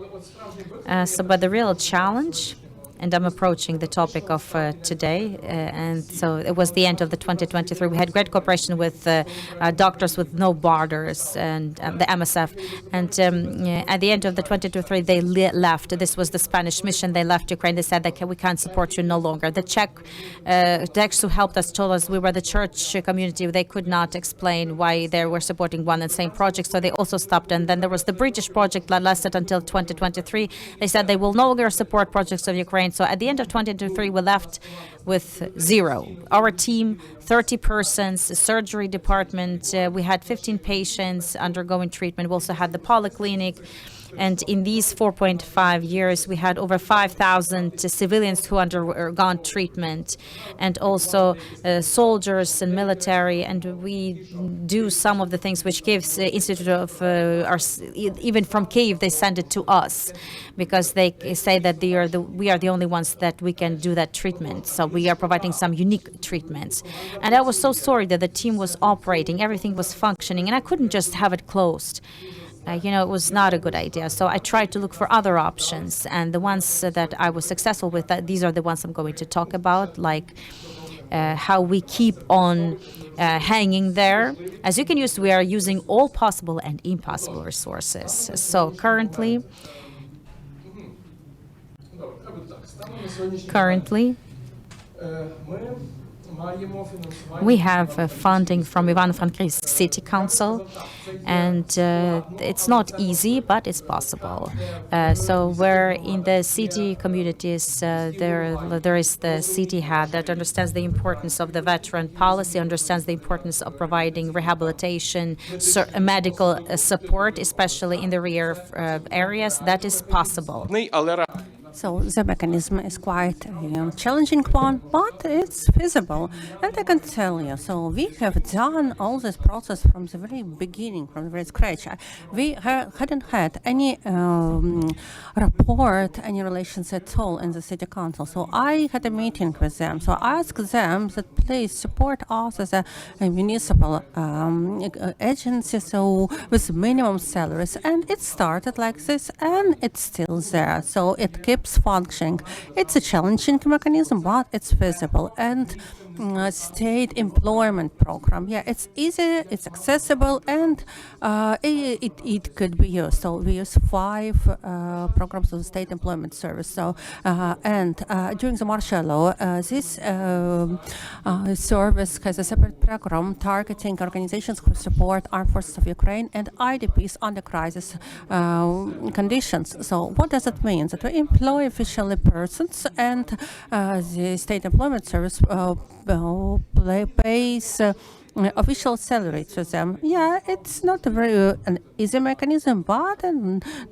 A: But the real challenge, and I'm approaching the topic of today, and so it was the end of the 2023. We had great cooperation with Doctors with No Borders and the MSF, and at the end of the 2023, they left. This was the Spanish mission. They left Ukraine. They said that we can't support you no longer. The Czechs who helped us told us we were the church community. They could not explain why they were supporting one and same project, so they also stopped. And then there was the British project that lasted until 2023. They said they will no longer support projects of Ukraine. So at the end of 2023, we left with zero. Our team, 30 persons, surgery department. We had 15 patients undergoing treatment. We also had the polyclinic. And in these 4.5 years, we had over 5,000 civilians who undergone treatment, and also soldiers and military. And we do some of the things which gives Institute of even from Kyiv, they send it to us because they say that we are the only ones that we can do that treatment. So we are providing some unique treatments. And I was so sorry that the team was operating, everything was functioning, and I couldn't just have it closed. It was not a good idea. So I tried to look for other options. And the ones that I was successful with, these are the ones I'm going to talk about, like how we keep on hanging there. As you can use, we are using all possible and impossible resources. So currently,
G: маємо фінансування.
A: We have funding from Ivano-Frankivsk City Council, and it's not easy, but it's possible. So where in the city communities there is the city head that understands the importance of the veteran policy, understands the importance of providing rehabilitation, medical support, especially in the rear areas. That is possible.
G: Але
D: So the mechanism is quite a challenging one, but it's feasible. And I can tell you, so we have done all this process from the very beginning, from the very scratch. We hadn't had any report, any relations at all in the city council. So I had a meeting with them. So I asked them that please support us as a municipal agency, so with minimum salaries. And it started like this, and it's still there. So it keeps functioning. It's a challenging mechanism, but it's feasible. And state employment program, yeah, it's easy, it's accessible, and it could be used. So we use 5 programs of the state employment service. So and during the martial law, this service has a separate program targeting organizations who support armed forces of Ukraine and IDPs under crisis conditions. So what does it mean? That we employ officially persons, and the state employment service pays official salary to them. Yeah, it's not a very an easy mechanism, but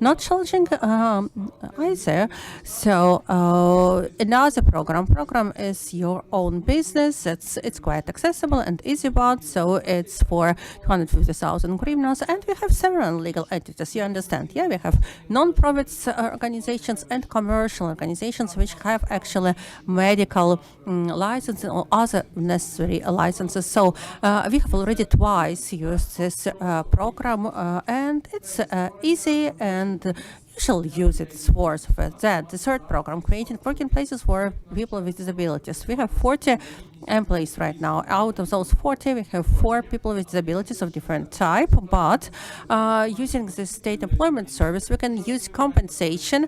D: not challenging either. So another program is your own business. It's quite accessible and easy, but so it's for 250,000 hryvnias, and we have several legal entities. You understand? Yeah, we have non-profit organizations and commercial organizations which have actually medical license or other necessary licenses. So we have already twice used this program, and it's easy, and you shall use it. It's worth it. Then the third program, creating working places for people with disabilities. We have 40 employees right now. Out of those 40, we have 4 people with disabilities of different type, but using the state employment service, we can use compensation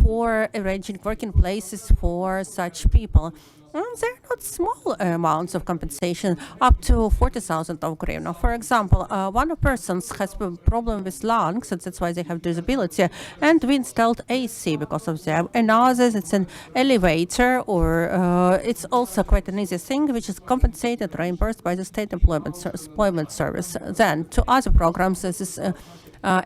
D: for arranging working places for such people. They're not small amounts of compensation, up to 40,000 of hryvnia. For example, one person has a problem with lungs, and that's why they have disability, and we installed AC because of them. Another, it's an elevator, or it's also quite an easy thing, which is compensated, reimbursed by the state employment service. Then, to other programs, this is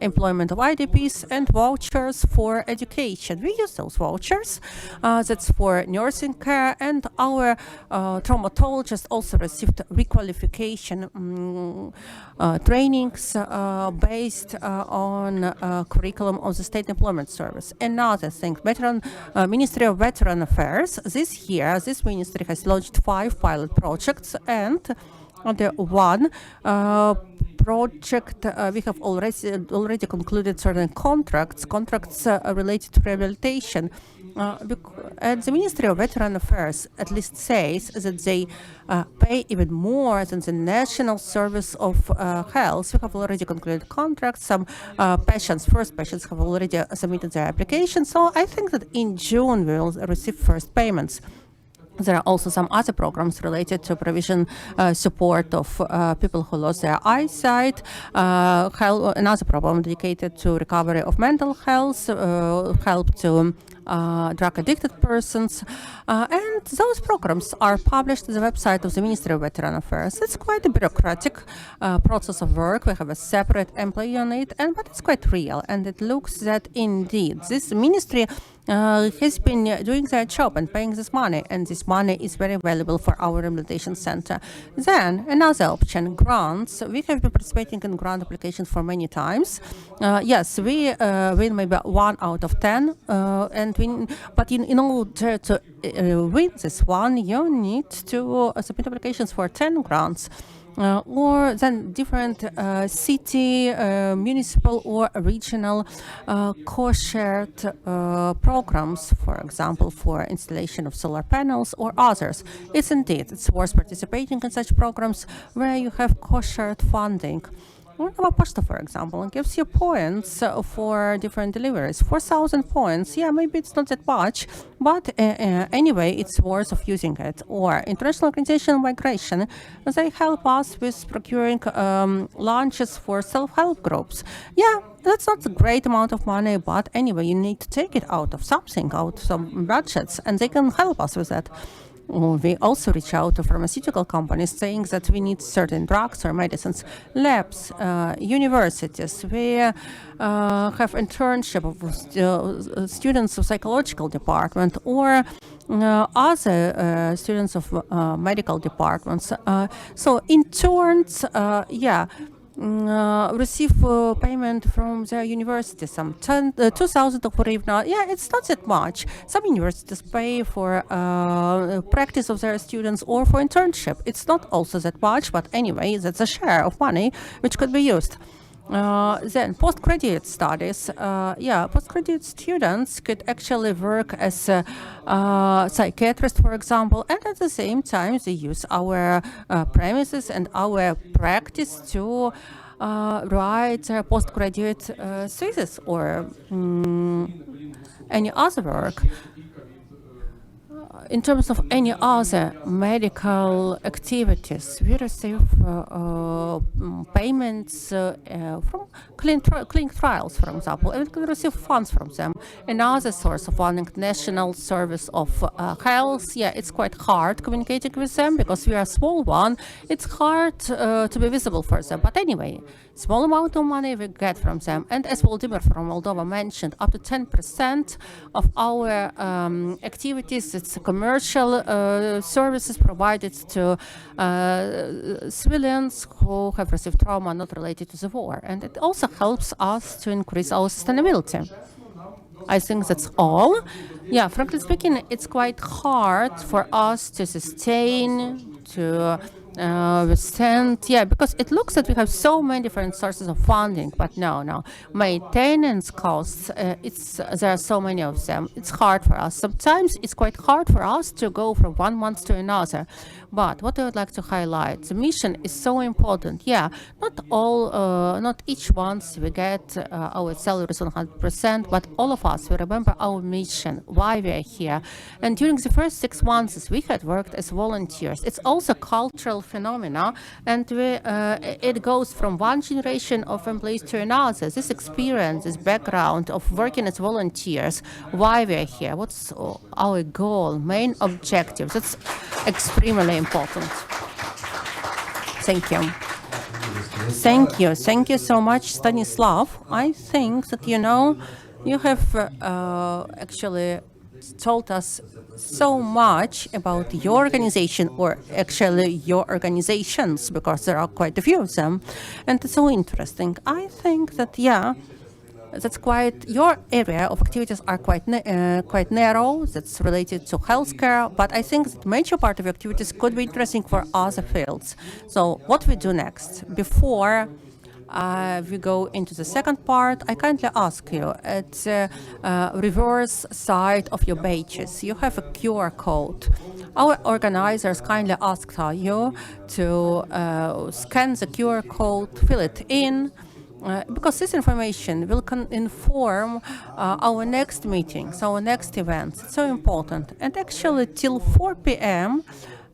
D: employment of IDPs and vouchers for education. We use those vouchers. That's for nursing care, and our traumatologists also received requalification trainings based on curriculum of the State Employment Service. Another thing, Ministry of Veteran Affairs. This year, this ministry has launched 5 pilot projects, and under one project, we have already concluded certain contracts related to rehabilitation. And the Ministry of Veteran Affairs at least says that they pay even more than the National Service of Health. We have already concluded contracts. Some first patients have already submitted their application. So I think that in June we will receive first payments. There are also some other programs related to provision support of people who lost their eyesight, another program dedicated to recovery of mental health, help to drug-addicted persons, and those programs are published on the website of the Ministry of Veteran Affairs. It's quite a bureaucratic process of work. We have a separate employee on it, but it's quite real, and it looks that indeed this ministry has been doing their job and paying this money, and this money is very valuable for our rehabilitation center. Then another option, grants. We have been participating in grant applications for many times. Yes, we win maybe 1 out of 10, but in order to win this one, you need to submit applications for 10 grants. Or then different city, municipal or regional co-shared programs, for example, for installation of solar panels or others. It's worth participating in such programs where you have co-shared funding. Nova Poshta, for example, gives you points for different deliveries. 4,000 points, yeah, maybe it's not that much, but anyway, it's worth of using it. Or International Organization of Migration, they help us with procuring lunches for self-help groups. Yeah, that's not a great amount of money, but anyway, you need to take it out of something, out of some budgets, and they can help us with that. We also reach out to pharmaceutical companies saying that we need certain drugs or medicines, labs, universities. We have internship of students of psychological department or other students of medical departments. So interns, receive payment from their university, some 2,000 of hryvnia. Yeah, it's not that much. Some universities pay for practice of their students or for internship. It's not also that much, but anyway, that's a share of money which could be used. Then postgraduate studies. Postgraduate students could actually work as a psychiatrist, for example, and at the same time they use our premises and our practice to write their postgraduate thesis or any other work. In terms of any other medical activities, we receive payments from clinical trials, for example, and we can receive funds from them. Another source of funding, National Service of Health. Yeah, it's quite hard communicating with them because we are a small one. It's hard to be visible for them. But anyway, small amount of money we get from them. And as Volodymyr from Moldova mentioned, up to 10% of our activities, it's commercial services provided to civilians who have received trauma not related to the war. And it also helps us to increase our sustainability. I think that's all. Yeah, frankly speaking, it's quite hard for us to sustain, to withstand, because it looks that we have so many different sources of funding, but no. Maintenance costs, there are so many of them. It's hard for us. Sometimes it's quite hard for us to go from one month to another. But what I would like to highlight, the mission is so important. Yeah, not each month we get our salaries 100%, but all of us, we remember our mission, why we are here. And during the first 6 months, we had worked as volunteers. It's also cultural phenomena, and it goes from one generation of employees to another. This experience, this background of working as volunteers, why we are here, what's our goal, main objectives. That's extremely important. Thank you. Thank you so much, Stanislav. I think that you have actually told us so much about your organization, or actually your organizations, because there are quite a few of them, and it's so interesting. I think that that's quite, your area of activities are quite narrow. That's related to healthcare, but I think that major part of your activities could be interesting for other fields. So what we do next? Before we go into the second part, I kindly ask you, at the reverse side of your badges, you have a QR code. Our organizers kindly asked you to scan the QR code, fill it in, because this information will inform our next meetings, our next events. It's so important. And actually, till 4 p.m.,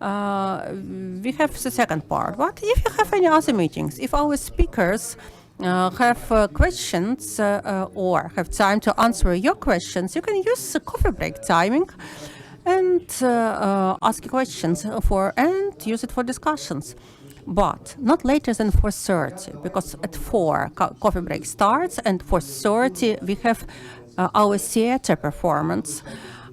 D: we have the second part. But if you have any other meetings, if our speakers have questions or have time to answer your questions, you can use the coffee break timing and ask questions and use it for discussions. But not later than 4:30, because at 4 coffee break starts, and 4:30 we have our theater performance.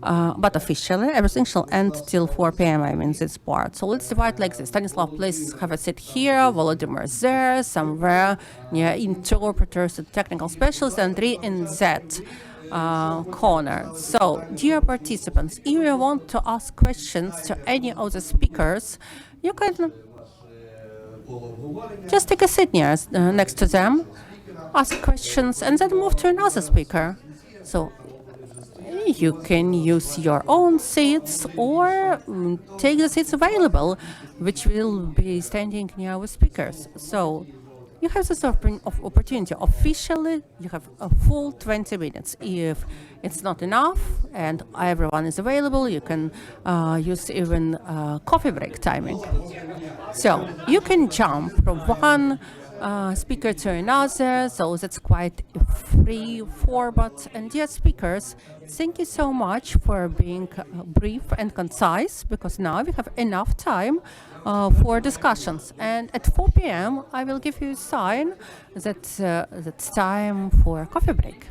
D: But officially, everything shall end till 4 p.m. I mean, this part. So let's divide like this. Stanislav, please have a seat here. Volodymyr there, somewhere near interpreters and technical specialists, and Andrei in that corner. So, dear participants, if you want to ask questions to any of the speakers, you can just take a seat next to them, ask questions, and then move to another speaker. So you can use your own seats or take the seats available, which will be standing near our speakers. So you have this opportunity. Officially, you have a full 20 minutes. If it's not enough and everyone is available, you can use even coffee break timing. So you can jump from one speaker to another, so that's quite a free format. And dear speakers, thank you so much for being brief and concise, because now we have enough time for discussions. And at 4 p.m., I will give you a sign that that's time for a coffee break.